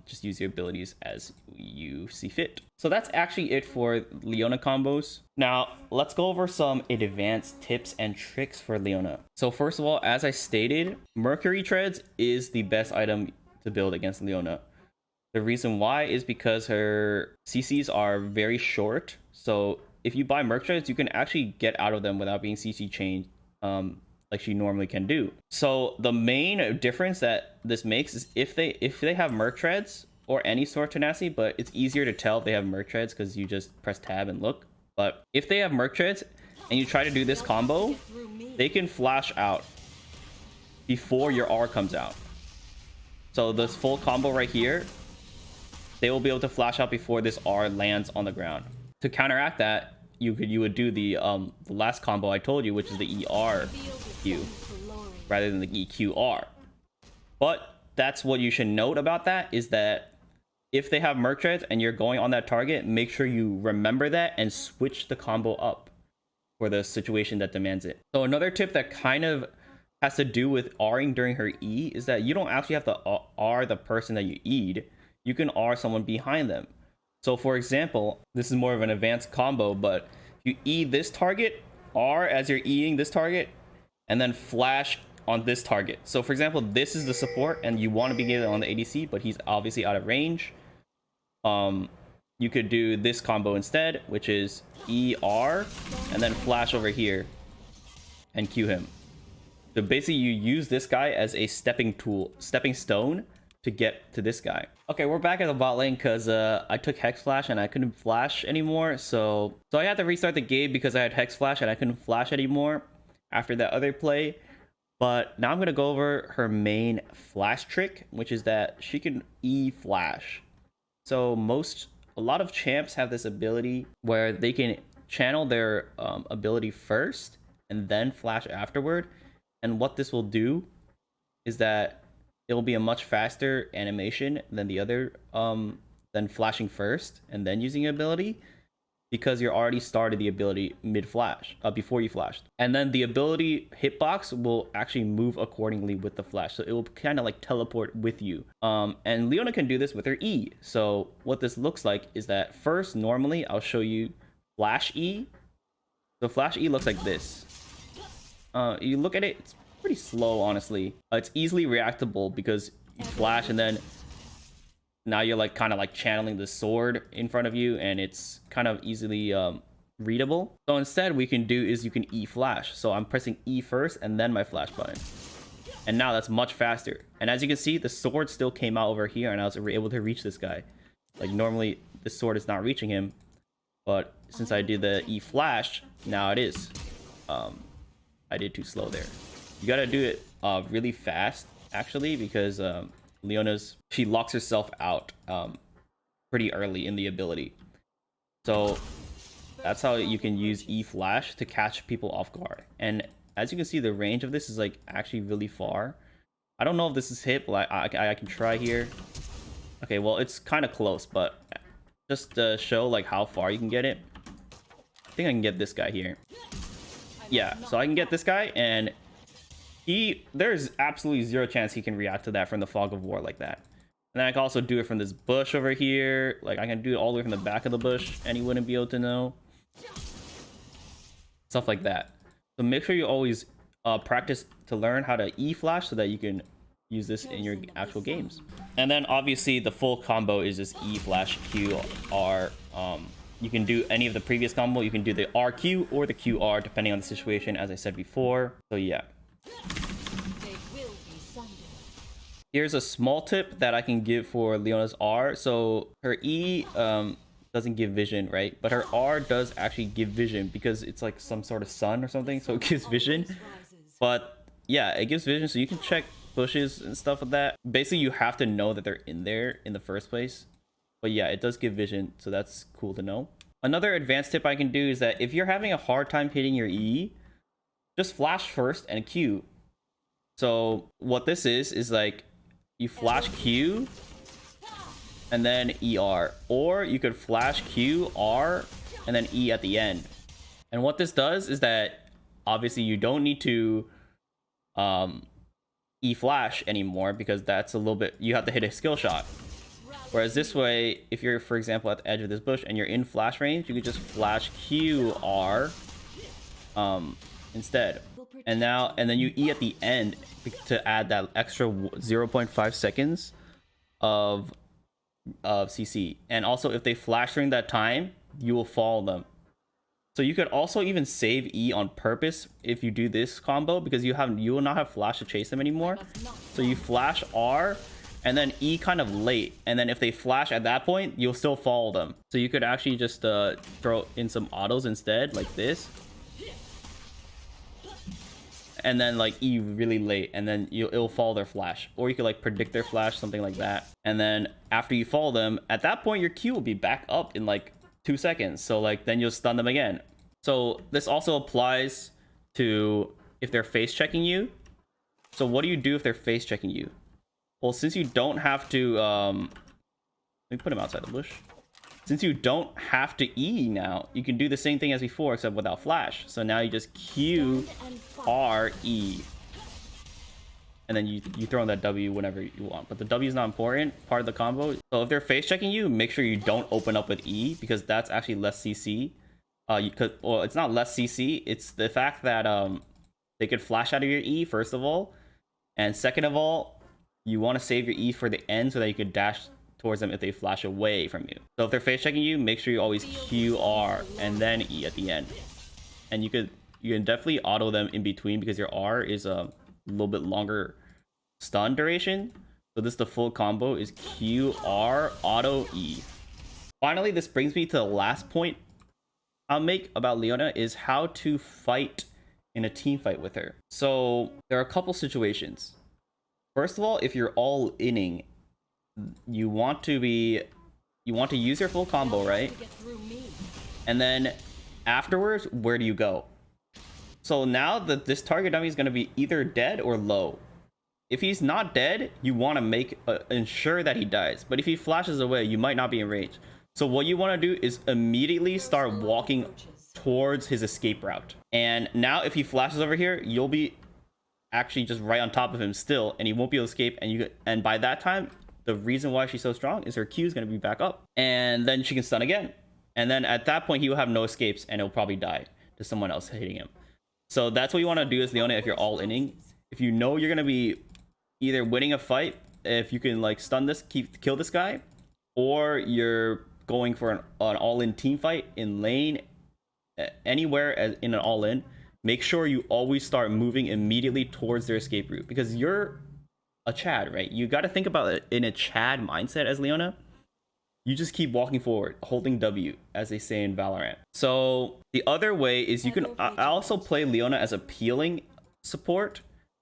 just use your abilities as you see fit. So that's actually it for Leona combos. Now let's go over some advanced tips and tricks for Leona. So first of all, as I stated, Mercury Treads is the best item to build against Leona. The reason why is because her CCs are very short. So if you buy Merc Treads, you can actually get out of them without being CC chained, like she normally can do. So the main difference that this makes is if they have Merc Treads or any sort of tenacity, but it's easier to tell if they have Merc Treads because you just press tab and look. But if they have Merc Treads and you try to do this combo, they can flash out before your R comes out. So this full combo right here, they will be able to flash out before this R lands on the ground. To counteract that, you would do the last combo I told you, which is the ERQ rather than the EQR. But that's what you should note about that, is that if they have Merc Treads and you're going on that target, make sure you remember that and switch the combo up for the situation that demands it. So another tip that kind of has to do with R'ing during her E is that you don't actually have to R the person that you E'd. You can R someone behind them. So for example, this is more of an advanced combo, but you E this target, R as you're E'ing this target, and then flash on this target. So for example, this is the support and you want to begin it on the ADC, but he's obviously out of range. You could do this combo instead, which is ER and then flash over here and Q him. So basically you use this guy as a stepping stone to get to this guy. Okay, we're back at the bot lane because I took Hex Flash and I couldn't flash anymore. So I had to restart the game because I had Hex Flash and I couldn't flash anymore after that other play. But now I'm going to go over her main flash trick, which is that she can E flash. So a lot of champs have this ability where they can channel their ability first and then flash afterward. And what this will do is that it will be a much faster animation than the other, than flashing first and then using ability, because you're already started the ability mid flash, before you flashed. And then the ability hitbox will actually move accordingly with the flash. So it will kind of like teleport with you. And Leona can do this with her E. So what this looks like is that first, normally I'll show you flash E. So flash E looks like this. You look at it, it's pretty slow, honestly. It's easily reactable because you flash and then now you're like kind of like channeling the sword in front of you, and it's kind of easily readable. So instead we can do is you can E flash. So I'm pressing E first and then my flash button, and now that's much faster. And as you can see, the sword still came out over here and I was able to reach this guy. Like normally the sword is not reaching him, but since I did the E flash, now it is. I did too slow there. You gotta do it really fast, actually, because she locks herself out pretty early in the ability. So that's how you can use E flash to catch people off guard. And as you can see, the range of this is like actually really far. I don't know if this is hit, but I can try here. Okay, well, it's kind of close, but just to show like how far you can get it, I think I can get this guy here. Yeah, so I can get this guy, and there's absolutely zero chance he can react to that from the fog of war like that. And then I can also do it from this bush over here. Like I can do it all the way from the back of the bush and he wouldn't be able to know. Stuff like that. So make sure you always practice to learn how to E flash so that you can use this in your actual games. And then obviously the full combo is just E flash Q R. You can do any of the previous combo. You can do the RQ or the QR depending on the situation, as I said before. So yeah. Here's a small tip that I can give for Leona's R. So her E doesn't give vision, right? But her R does actually give vision because it's like some sort of sun or something. So it gives vision. But yeah, it gives vision. So you can check bushes and stuff like that. Basically, you have to know that they're in there in the first place. But yeah, it does give vision. So that's cool to know. Another advanced tip I can do is that if you're having a hard time hitting your E, just flash first and Q. So what this is like you flash Q and then ER, or you could flash Q, R, and then E at the end. And what this does is that obviously you don't need to E flash anymore because that's a little bit, you have to hit a skill shot. Whereas this way, if you're, for example, at the edge of this bush and you're in flash range, you could just flash Q, R, instead. And then you E at the end to add that extra 0.5 seconds of CC. And also, if they flash during that time, you will follow them. So you could also even save E on purpose if you do this combo, because you will not have flash to chase them anymore. So you flash R and then E kind of late, and then if they flash at that point, you'll still follow them. So you could actually just throw in some autos instead, like this, and then like E really late, and then it'll follow their flash. Or you could like predict their flash, something like that. And then after you follow them, at that point your Q will be back up in like 2 seconds. So like then you'll stun them again. So this also applies to if they're face checking you. So what do you do if they're face checking you? Well, since you don't have to let me put him outside the bush. Since you don't have to E now, you can do the same thing as before except without flash. So now you just Q R E, and then you throw in that W whenever you want. But the W is not important, part of the combo. So if they're face checking you, make sure you don't open up with E, because that's actually less CC. Well, it's not less CC, it's the fact that they could flash out of your E, first of all, and second of all, you want to save your E for the end so that you could dash towards them if they flash away from you. So if they're face checking you, make sure you always QR and then E at the end. And you can definitely auto them in between, because your R is a little bit longer stun duration. So this, the full combo is QR auto E. Finally, this brings me to the last point I'll make about Leona, is how to fight in a team fight with her. So there are a couple situations. First of all, if you're all inning, you want to use your full combo, right? And then afterwards, where do you go? So now that this target dummy is going to be either dead or low. If he's not dead, you want to ensure that he dies. But if he flashes away, you might not be in range. So what you want to do is immediately start walking towards his escape route. And now if he flashes over here, you'll be actually just right on top of him still, and he won't be able to escape. And by that time, the reason why she's so strong is her Q is going to be back up, and then she can stun again. And then at that point, he will have no escapes, and he'll probably die to someone else hitting him. So that's what you want to do as Leona if you're all inning. If you know you're going to be either winning a fight, if you can like stun this, kill this guy, or you're going for an all-in team fight in lane, anywhere in an all-in, make sure you always start moving immediately towards their escape route, because you're a Chad, right? You got to think about it in a Chad mindset as Leona. You just keep walking forward, holding W, as they say in Valorant. So the other way is you can also play Leona as a peeling support,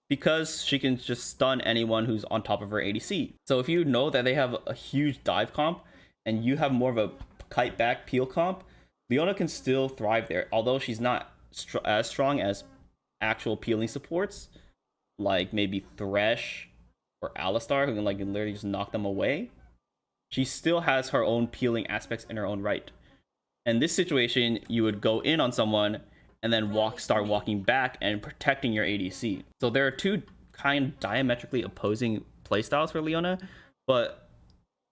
because she can just stun anyone who's on top of her ADC. So if you know that they have a huge dive comp and you have more of a kite back peel comp, Leona can still thrive there, although she's not as strong as actual peeling supports like maybe Thresh or Alistar, who can like literally just knock them away. She still has her own peeling aspects in her own right. In this situation, you would go in on someone and then start walking back and protecting your ADC. So there are two kind of diametrically opposing playstyles for Leona, but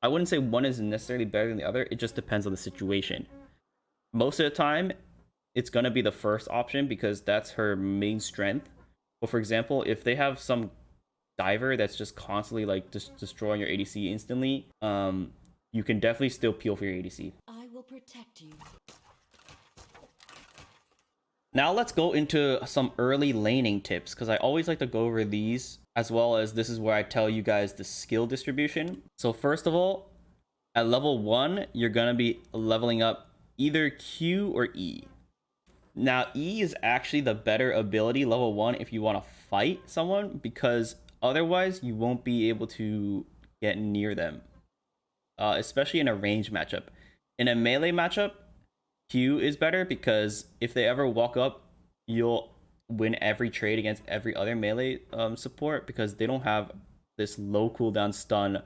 I wouldn't say one is necessarily better than the other. It just depends on the situation. Most of the time, it's going to be the first option, because that's her main strength. But for example, if they have some diver that's just constantly like just destroying your ADC instantly, you can definitely still peel for your ADC. I will protect you. Now let's go into some early laning tips, because I always like to go over these, as well as this is where I tell you guys the skill distribution. So first of all, at level 1, you're going to be leveling up either Q or E. Now E is actually the better ability, level 1, if you want to fight someone, because otherwise you won't be able to get near them, especially in a range matchup. In a melee matchup, Q is better, because if they ever walk up, you'll win every trade against every other melee support, because they don't have this low cooldown stun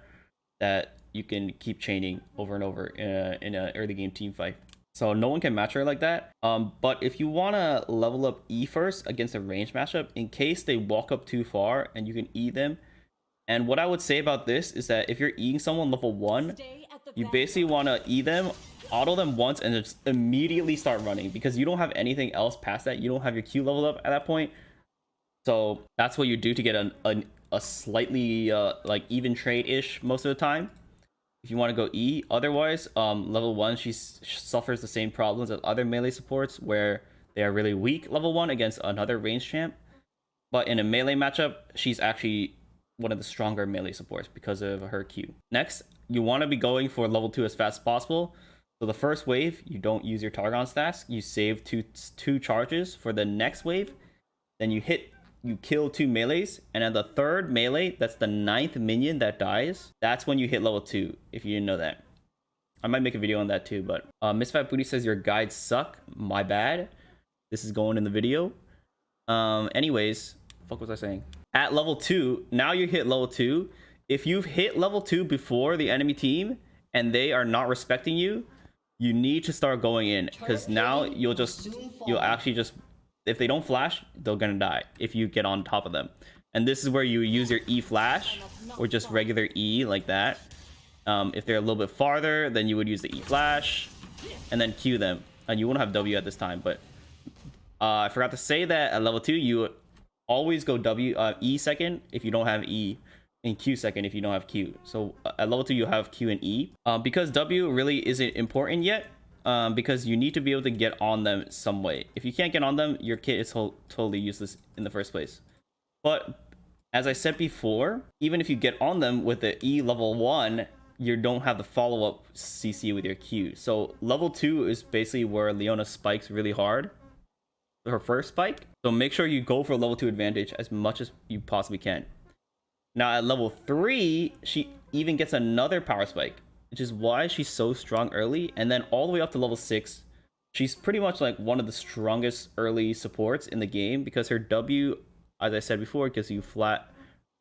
that you can keep chaining over and over in an early game team fight. So no one can match her like that. But if you want to level up E first against a range matchup, in case they walk up too far and you can E them, And what I would say about this is that if you're Eing someone level 1, Stay at the you basically want to E them, auto them once, and just immediately start running, because you don't have anything else past that. You don't have your Q leveled up at that point. So that's what you do to get a slightly like even trade-ish most of the time, if you want to go E. Otherwise, level 1, she suffers the same problems as other melee supports, where they are really weak level 1 against another range champ. But in a melee matchup, she's actually one of the stronger melee supports because of her Q. Next, you want to be going for level 2 as fast as possible. So the first wave, you don't use your Targon stats. You save two charges for the next wave. Then you kill 2 melees. And at the third melee, that's the 9th minion that dies. That's when you hit level 2, if you didn't know that. I might make a video on that too, but Miss Fat Booty says your guides suck. My bad. This is going in the video. Anyways, fuck was I saying? At level 2, now you hit level 2. If you've hit level 2 before the enemy team and they are not respecting you, you need to start going in, because now you'll actually just, if they don't flash, they're gonna die if you get on top of them. And this is where you use your E flash or just regular E like that. If they're a little bit farther, then you would use the E flash and then Q them. And you won't have W at this time, but I forgot to say that at level 2, you always go E second if you don't have E, and Q second if you don't have Q. So at level 2, you have Q and E. Because W really isn't important yet, because you need to be able to get on them some way. If you can't get on them, your kit is totally useless in the first place. But as I said before, even if you get on them with the E level 1, you don't have the follow-up CC with your Q. So level 2 is basically where Leona spikes really hard, her first spike. So make sure you go for level 2 advantage as much as you possibly can. Now at level 3, she even gets another power spike, which is why she's so strong early. And then all the way up to level 6, she's pretty much like one of the strongest early supports in the game, because her W, as I said before, gives you flat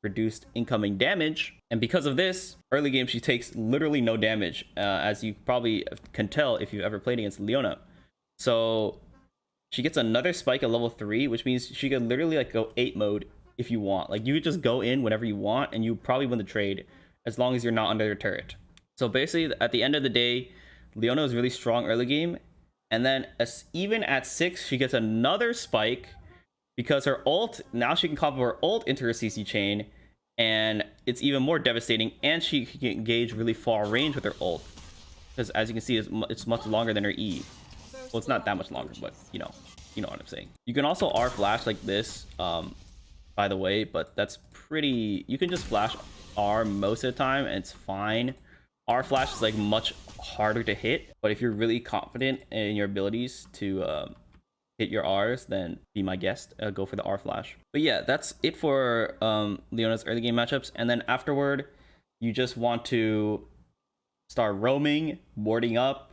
reduced incoming damage. And because of this, early game she takes literally no damage, as you probably can tell if you've ever played against Leona. So she gets another spike at level 3, which means she could literally like go 8 mode if you want. Like you could just go in whenever you want and you probably win the trade as long as you're not under your turret. So basically at the end of the day, Leona is really strong early game. And then even at 6, she gets another spike because her ult, now she can combo her ult into her CC chain, and it's even more devastating. And she can engage really far range with her ult, because as you can see, it's much longer than her E. Well, it's not that much longer, but you know what I'm saying. You can also R flash like this, by the way, but that's pretty, you can just flash R most of the time and it's fine. R flash is like much harder to hit, but if you're really confident in your abilities to hit your R's, then be my guest, go for the R flash. But yeah, that's it for Leona's early game matchups. And then afterward, you just want to start roaming, warding up.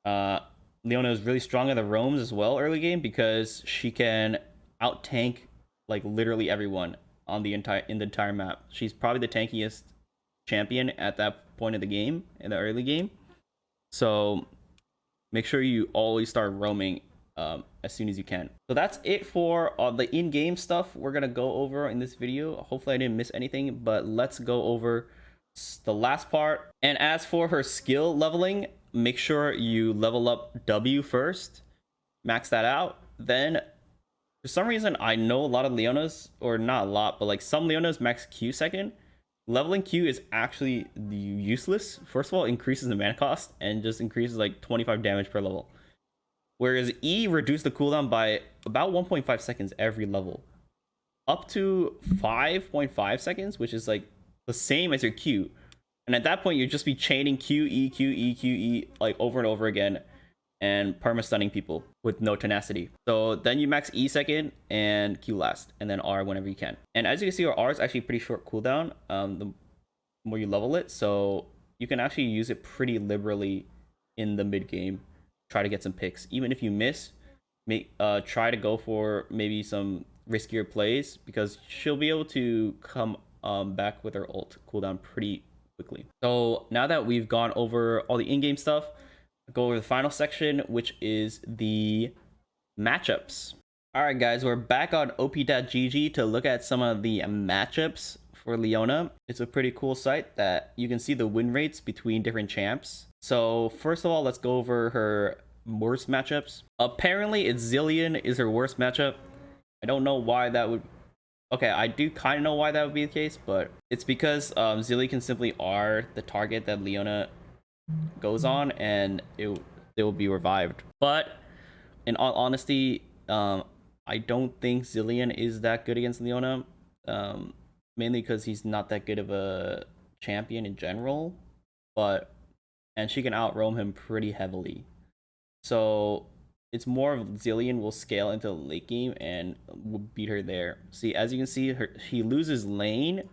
Leona is really strong at the roams as well early game, because she can out tank like literally everyone on the entire map. She's probably the tankiest champion at that point of the game, in the early game. So make sure you always start roaming as soon as you can. So that's it for the in-game stuff we're gonna go over in this video. Hopefully I didn't miss anything, but let's go over the last part. And as for her skill leveling, make sure you level up W first, max that out. Then for some reason, I know a lot of Leonas, or not a lot, but like some Leonas max Q second. Leveling Q is actually useless. First of all, it increases the mana cost and just increases like 25 damage per level. Whereas E reduced the cooldown by about 1.5 seconds every level, up to 5.5 seconds, which is like the same as your Q. And at that point, you'd just be chaining Q, E, Q, E, Q, E, like over and over again, and perma-stunning people with no tenacity. So then you max E second and Q last, and then R whenever you can. And as you can see, our R is actually pretty short cooldown, the more you level it. So you can actually use it pretty liberally in the mid game. Try to get some picks. Even if you miss, try to go for maybe some riskier plays, because she'll be able to come back with her ult cooldown pretty quickly. So now that we've gone over all the in-game stuff, go over the final section, which is the matchups. All right, guys, we're back on op.gg to look at some of the matchups for Leona. It's a pretty cool site that you can see the win rates between different champs. So first of all, let's go over her worst matchups. Apparently, it's Zilean is her worst matchup. I don't know why that would... Okay, I do kind of know why that would be the case, but it's because Zilean can simply R the target that Leona goes on, and it will be revived. But in all honesty, I don't think Zilean is that good against Leona, mainly because he's not that good of a champion in general, and she can out roam him pretty heavily. So it's more of Zilean will scale into the late game and will beat her there. See, as you can see, he loses lane,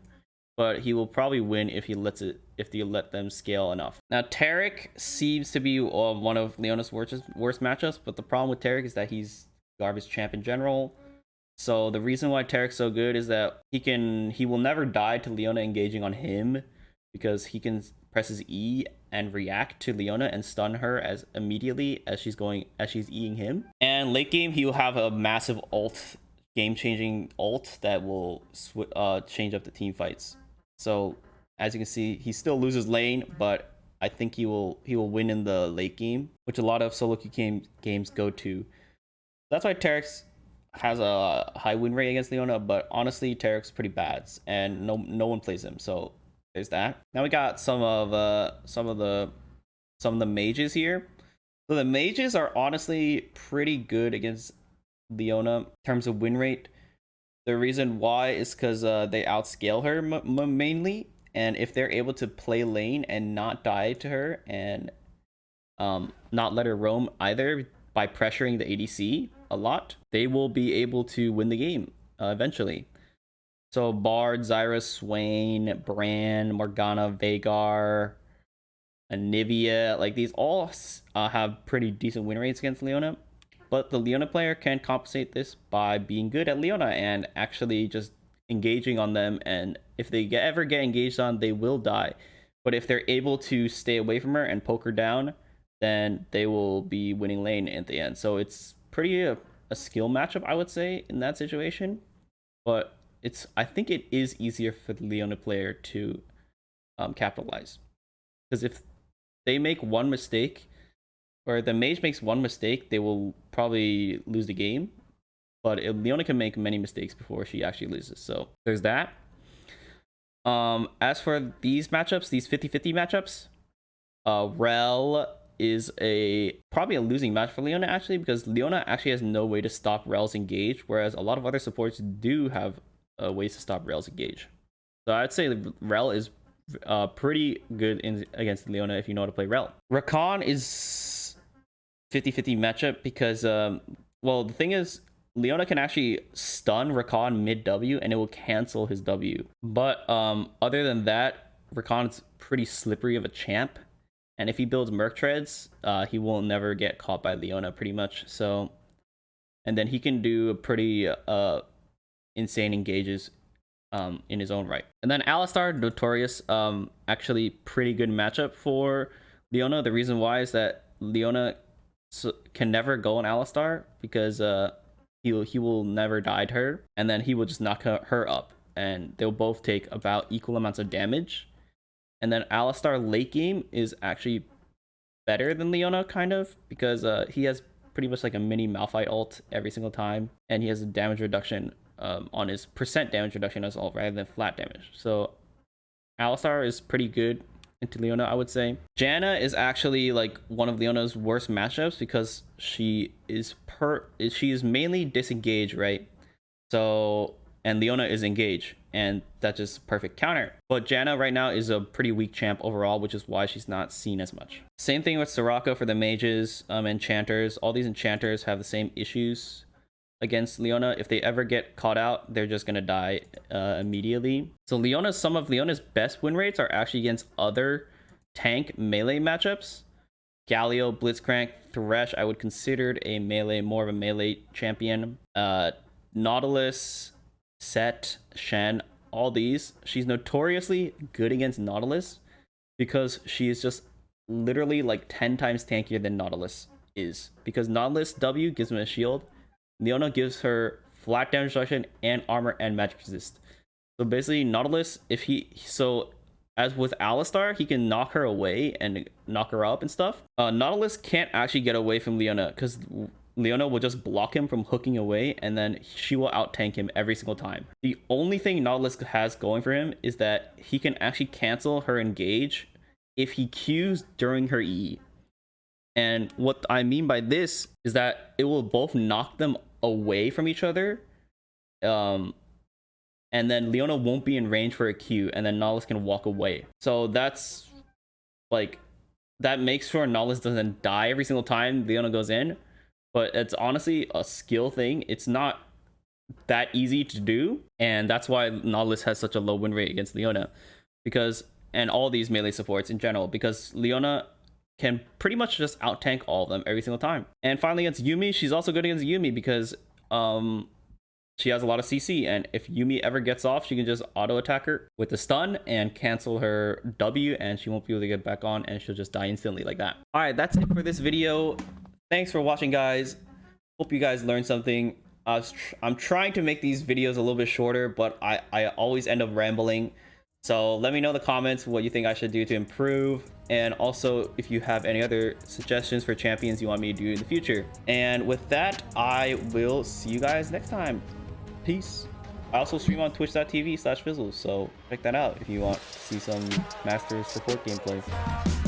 but he will probably win if you let them scale enough. Now Taric seems to be one of Leona's worst matchups, but the problem with Taric is that he's garbage champ in general. So the reason why Taric's so good is that he will never die to Leona engaging on him, because he can press his E and react to Leona and stun her as immediately as she's Eing him. And late game, he will have a massive ult, game-changing ult that will change up the team fights. So as you can see, he still loses lane, but I think he will win in the late game, which a lot of solo queue games go to. That's why Taric has a high win rate against Leona, but honestly, Taric's pretty bad, and no one plays him. So there's that. Now we got some of the mages here. So the mages are honestly pretty good against Leona in terms of win rate. The reason why is because they outscale her mainly, and if they're able to play lane and not die to her and not let her roam either by pressuring the ADC a lot, they will be able to win the game eventually. So Bard, Zyra, Swain, Bran, Morgana, Veigar, Anivia, like these all have pretty decent win rates against Leona. But the Leona player can compensate this by being good at Leona and actually just engaging on them. And if they ever get engaged on, they will die. But if they're able to stay away from her and poke her down, then they will be winning lane at the end. So it's pretty a skill matchup, I would say, in that situation. But I think it is easier for the Leona player to capitalize, because if they make one mistake, or the mage makes one mistake, they will probably lose the game. But Leona can make many mistakes before she actually loses. So there's that. As for these matchups, these 50-50 matchups, Rel is probably a losing match for Leona, actually, because Leona actually has no way to stop Rel's engage, whereas a lot of other supports do have ways to stop Rel's engage. So I'd say Rel is pretty good against Leona if you know how to play Rel. Rakan is 50-50 matchup because well, the thing is, Leona can actually stun Rakan mid W and it will cancel his W. But other than that, Rakan's pretty slippery of a champ, and if he builds Merc Treads, he will never get caught by Leona pretty much. So, and then he can do a pretty insane engages in his own right. And then Alistar, Notorious, actually pretty good matchup for Leona. The reason why is that Leona can never go on Alistar because he will never die to her, and then he will just knock her up, and they'll both take about equal amounts of damage. And then Alistar late game is actually better than Leona, kind of, because he has pretty much like a mini Malphite ult every single time, and he has a damage reduction on his percent damage reduction as ult rather than flat damage. So Alistar is pretty good into Leona, I would say. Janna is actually like one of Leona's worst matchups because she is mainly disengaged, right? So, and Leona is engaged, and that's just perfect counter. But Janna right now is a pretty weak champ overall, which is why she's not seen as much. Same thing with Soraka for the mages, enchanters. All these enchanters have the same issues against Leona. If they ever get caught out, they're just gonna die immediately. So some of Leona's best win rates are actually against other tank melee matchups. Galio, Blitzcrank, Thresh, I would consider more of a melee champion. Nautilus, Set, Shen, all these. She's notoriously good against Nautilus because she is just literally like 10 times tankier than Nautilus is. Because Nautilus W gives him a shield. Leona gives her flat damage reduction and armor and magic resist. So basically, Nautilus, if he as with Alistar, he can knock her away and knock her up and stuff. Nautilus can't actually get away from Leona because Leona will just block him from hooking away, and then she will out tank him every single time. The only thing Nautilus has going for him is that he can actually cancel her engage if he Qs during her E. And what I mean by this is that it will both knock them away from each other. And then Leona won't be in range for a Q, and then Nautilus can walk away. So that's like, that makes sure Nautilus doesn't die every single time Leona goes in. But it's honestly a skill thing. It's not that easy to do, and that's why Nautilus has such a low win rate against Leona. Because, and all these melee supports in general, because Leona can pretty much just out tank all of them every single time. And finally, against Yuumi, she's also good against Yuumi because she has a lot of CC, and if Yuumi ever gets off, she can just auto attack her with the stun and cancel her W, and she won't be able to get back on, and she'll just die instantly like that. All right, that's it for this video. Thanks for watching, guys. Hope you guys learned something. I'm trying to make these videos a little bit shorter, but I always end up rambling. So let me know in the comments what you think I should do to improve, and also if you have any other suggestions for champions you want me to do in the future. And with that, I will see you guys next time. Peace. I also stream on twitch.tv/Fizzlezz, so check that out if you want to see some Master Support gameplay.